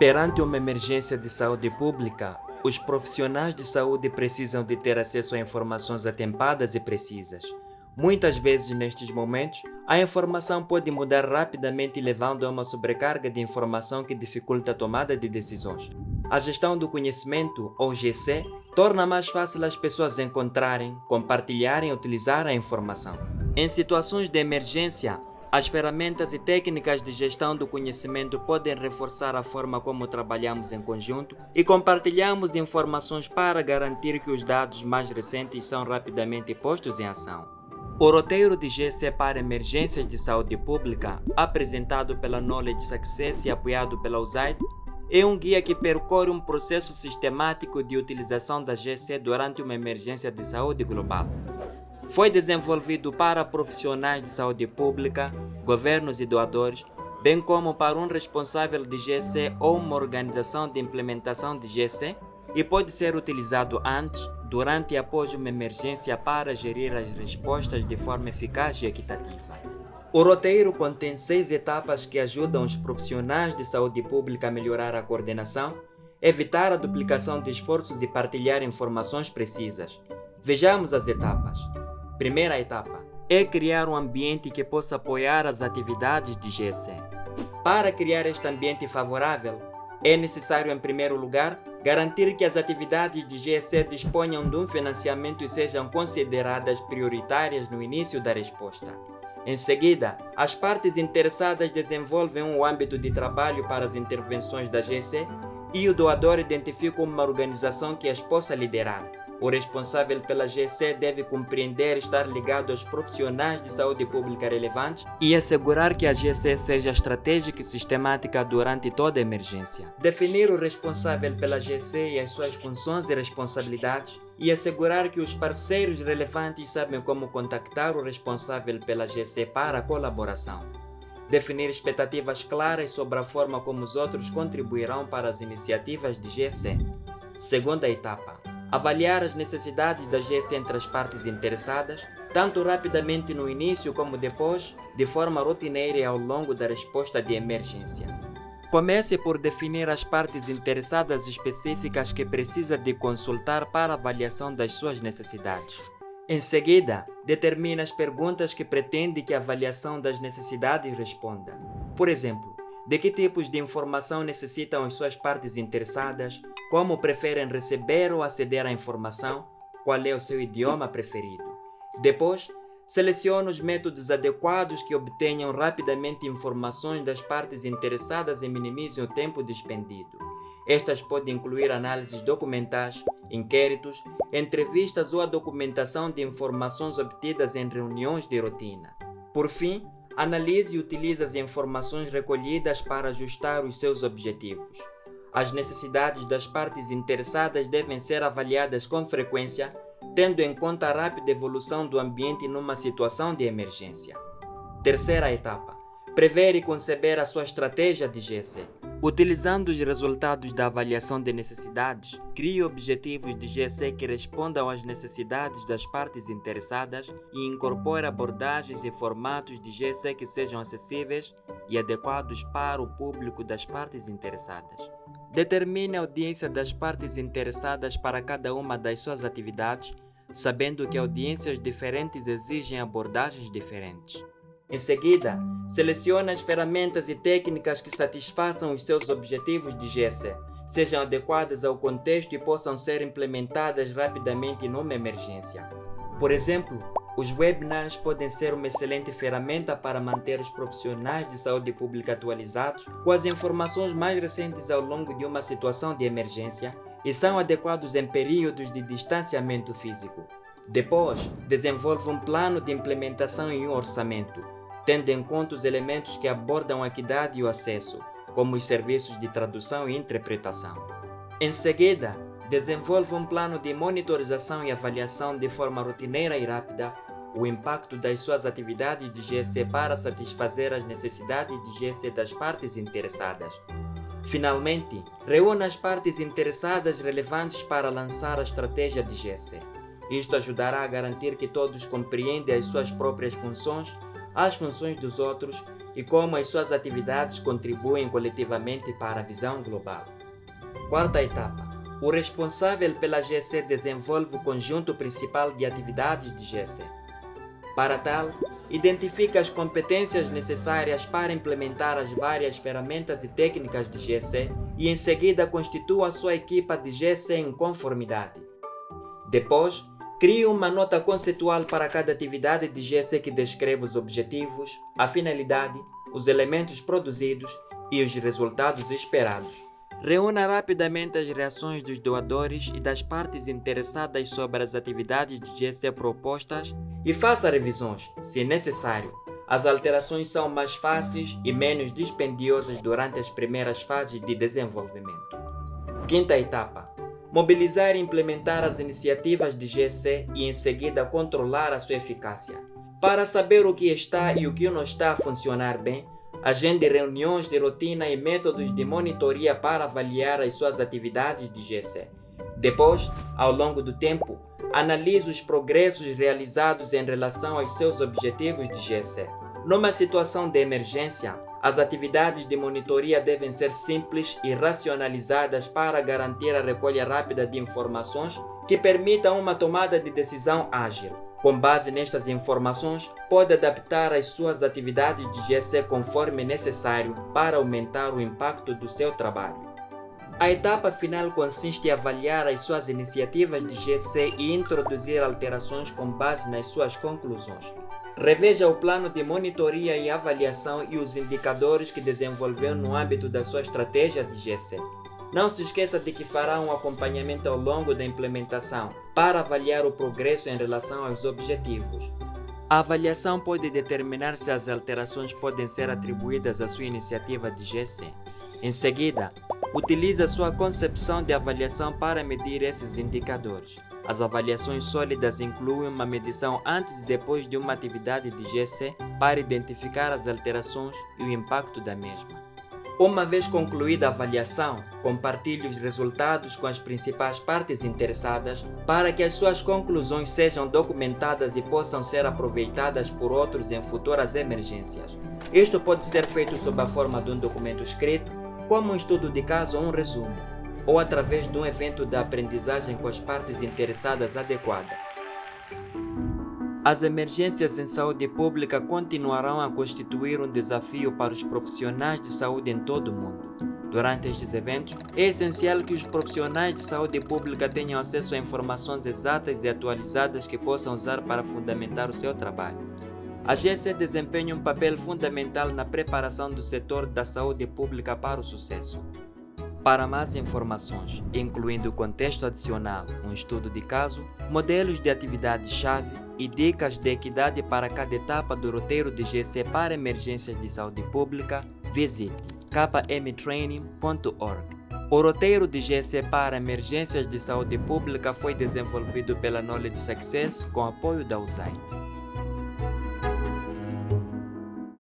Perante uma emergência de saúde pública, os profissionais de saúde precisam de ter acesso a informações atempadas e precisas. Muitas vezes, nestes momentos, a informação pode mudar rapidamente, levando a uma sobrecarga de informação que dificulta a tomada de decisões. A gestão do conhecimento, ou GC, torna mais fácil as pessoas encontrarem, compartilharem e utilizar a informação. Em situações de emergência, as ferramentas e técnicas de gestão do conhecimento podem reforçar a forma como trabalhamos em conjunto e compartilhamos informações para garantir que os dados mais recentes são rapidamente postos em ação. O roteiro de GC para emergências de saúde pública, apresentado pela Knowledge Success e apoiado pela USAID, é um guia que percorre um processo sistemático de utilização da GC durante uma emergência de saúde global. Foi desenvolvido para profissionais de saúde pública, governos e doadores, bem como para um responsável de GC ou uma organização de implementação de GC, e pode ser utilizado antes, durante e após uma emergência para gerir as respostas de forma eficaz e equitativa. O roteiro contém 6 etapas que ajudam os profissionais de saúde pública a melhorar a coordenação, evitar a duplicação de esforços e partilhar informações precisas. Vejamos as etapas. Primeira etapa é criar um ambiente que possa apoiar as atividades de GC. Para criar este ambiente favorável, é necessário, em primeiro lugar, garantir que as atividades de GC disponham de um financiamento e sejam consideradas prioritárias no início da resposta. Em seguida, as partes interessadas desenvolvem um âmbito de trabalho para as intervenções da GC e o doador identifica uma organização que as possa liderar. O responsável pela GC deve compreender e estar ligado aos profissionais de saúde pública relevantes e assegurar que a GC seja estratégica e sistemática durante toda a emergência. Definir o responsável pela GC e as suas funções e responsabilidades e assegurar que os parceiros relevantes sabem como contactar o responsável pela GC para a colaboração. Definir expectativas claras sobre a forma como os outros contribuirão para as iniciativas de GC. Segunda etapa. Avaliar as necessidades da GC entre as partes interessadas, tanto rapidamente no início como depois, de forma rotineira e ao longo da resposta de emergência. Comece por definir as partes interessadas específicas que precisa de consultar para avaliação das suas necessidades. Em seguida, determine as perguntas que pretende que a avaliação das necessidades responda. Por exemplo, de que tipos de informação necessitam as suas partes interessadas, como preferem receber ou aceder à informação, qual é o seu idioma preferido. Depois, selecione os métodos adequados que obtenham rapidamente informações das partes interessadas e minimizem o tempo despendido. Estas podem incluir análises documentais, inquéritos, entrevistas ou a documentação de informações obtidas em reuniões de rotina. Por fim, analise e utilize as informações recolhidas para ajustar os seus objetivos. As necessidades das partes interessadas devem ser avaliadas com frequência, tendo em conta a rápida evolução do ambiente numa situação de emergência. Terceira etapa. Prever e conceber a sua estratégia de GC. Utilizando os resultados da avaliação de necessidades, crie objetivos de GC que respondam às necessidades das partes interessadas e incorpore abordagens e formatos de GC que sejam acessíveis e adequados para o público das partes interessadas. Determine a audiência das partes interessadas para cada uma das suas atividades, sabendo que audiências diferentes exigem abordagens diferentes. Em seguida, selecione as ferramentas e técnicas que satisfaçam os seus objetivos de GC, sejam adequadas ao contexto e possam ser implementadas rapidamente numa emergência. Por exemplo, os webinars podem ser uma excelente ferramenta para manter os profissionais de saúde pública atualizados com as informações mais recentes ao longo de uma situação de emergência e são adequados em períodos de distanciamento físico. Depois, desenvolva um plano de implementação e um orçamento, tendo em conta os elementos que abordam a equidade e o acesso, como os serviços de tradução e interpretação. Em seguida, desenvolva um plano de monitorização e avaliação de forma rotineira e rápida o impacto das suas atividades de GC para satisfazer as necessidades de GC das partes interessadas. Finalmente, reúna as partes interessadas relevantes para lançar a estratégia de GC. Isto ajudará a garantir que todos compreendem as suas próprias funções, as funções dos outros e como as suas atividades contribuem coletivamente para a visão global. Quarta etapa. O responsável pela GEC desenvolve o conjunto principal de atividades de GEC. Para tal, identifica as competências necessárias para implementar as várias ferramentas e técnicas de GEC e em seguida constitua a sua equipa de GEC em conformidade. Depois, cria uma nota conceitual para cada atividade de GEC que descreve os objetivos, a finalidade, os elementos produzidos e os resultados esperados. Reúna rapidamente as reações dos doadores e das partes interessadas sobre as atividades de GEC propostas e faça revisões, se necessário. As alterações são mais fáceis e menos dispendiosas durante as primeiras fases de desenvolvimento. Quinta etapa. Mobilizar e implementar as iniciativas de GEC e em seguida controlar a sua eficácia. Para saber o que está e o que não está a funcionar bem, agende reuniões de rotina e métodos de monitoria para avaliar as suas atividades de GEC. Depois, ao longo do tempo, analise os progressos realizados em relação aos seus objetivos de GEC. Numa situação de emergência, as atividades de monitoria devem ser simples e racionalizadas para garantir a recolha rápida de informações que permitam uma tomada de decisão ágil. Com base nestas informações, pode adaptar as suas atividades de GEC conforme necessário para aumentar o impacto do seu trabalho. A etapa final consiste em avaliar as suas iniciativas de GEC e introduzir alterações com base nas suas conclusões. Reveja o plano de monitoria e avaliação e os indicadores que desenvolveu no âmbito da sua estratégia de GEC. Não se esqueça de que fará um acompanhamento ao longo da implementação para avaliar o progresso em relação aos objetivos. A avaliação pode determinar se as alterações podem ser atribuídas à sua iniciativa de GEC. Em seguida, utilize a sua concepção de avaliação para medir esses indicadores. As avaliações sólidas incluem uma medição antes e depois de uma atividade de GEC para identificar as alterações e o impacto da mesma. Uma vez concluída a avaliação, compartilhe os resultados com as principais partes interessadas para que as suas conclusões sejam documentadas e possam ser aproveitadas por outros em futuras emergências. Isto pode ser feito sob a forma de um documento escrito, como um estudo de caso ou um resumo, ou através de um evento de aprendizagem com as partes interessadas adequada. As emergências em saúde pública continuarão a constituir um desafio para os profissionais de saúde em todo o mundo. Durante estes eventos, é essencial que os profissionais de saúde pública tenham acesso a informações exatas e atualizadas que possam usar para fundamentar o seu trabalho. A GEC desempenha um papel fundamental na preparação do setor da saúde pública para o sucesso. Para mais informações, incluindo o contexto adicional, um estudo de caso, modelos de atividade-chave e dicas de equidade para cada etapa do roteiro de GEC para emergências de saúde pública, visite kmtraining.org. O roteiro de GEC para emergências de saúde pública foi desenvolvido pela Knowledge Success com apoio da USAID.